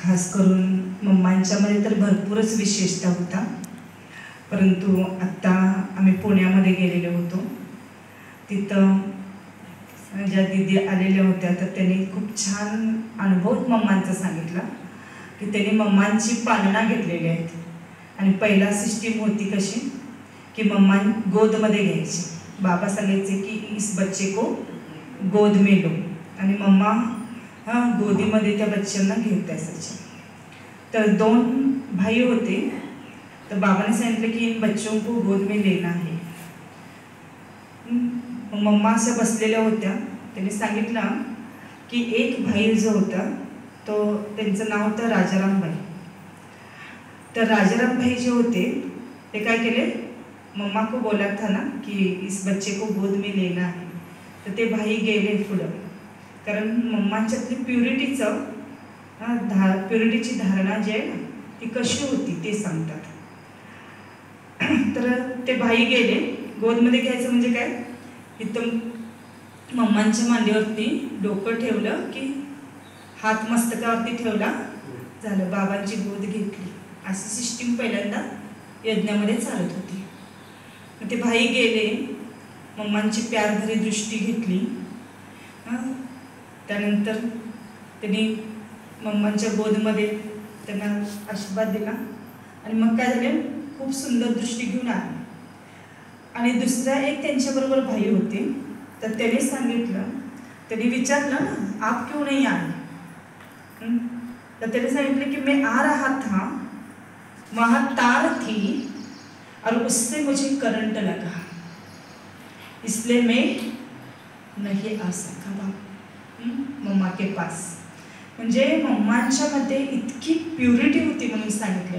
खास करून मम्मांच्यामध्ये तर भरपूरच विशेषता होता, परंतु आत्ता आम्ही पुण्यामध्ये गेलेलो होतो. तिथं ज्या दीदी आलेल्या होत्या तर त्यांनी खूप छान अनुभव मम्मांचा सांगितला की त्यांनी मम्मांची पालना घेतलेली आहेत. आणि पहिला सिस्टीम होती कशी की मम्मा गोदमध्ये घ्यायची. बाबा सांगायचे की इस बच्चे को गोद में लो, आणि मम्मा गोदीमध्ये त्या बच्चांना घेत असायचे. तर 2 भाई होते, तर बाबाने सांगितलं की इन बच्चों को गोद में लेना है. मम्मा अशा बसलेल्या होत्या. त्यांनी सांगितलं की एक भाई जो होता तो त्यांचं नाव होतं राजाराम भाई. तर राजाराम भाई जे होते ते काय केले, मम्मा को बोला था ना कि इस बच्चे को गोद में लेना है, तर ते भाई गेले पुढं. कारण मम्मांच्यातली प्युरिटीची धारणा जी आहे ना ती कशी होती ते सांगतात. तर ते भाई गेले. गोदमध्ये घ्यायचं म्हणजे काय, इथं मम्मांच्या मांडीवरती डोकं ठेवलं की हात मस्तकावरती ठेवला, झालं, बाबांची गोद घेतली. अशी सिस्टीम पहिल्यांदा यज्ञामध्ये चालत होती. मग ते भाई गेले, मम्मांची प्यारभरी दृष्टी घेतली. त्यानंतर त्यांनी मम्मांच्या गोदमध्ये त्यांना आशीर्वाद दिला आणि मग काय झाले, खूप सुंदर दृष्टी घेऊन आले. आणि दुसरा एक त्यांच्याबरोबर भाई होते, तर त्याने सांगितलं, त्यांनी विचारलं ना आप क्यों नहीं आए, तर त्याने सांगितलं की मैं आ रहा था, वहाँ तार थी और उससे मुझे करंट लगा, इसलिए मैं नहीं आ सका मम्मा के पास. म्हणजे मम्मांच्या मध्ये इतकी प्युरिटी होती म्हणून सांगितलं.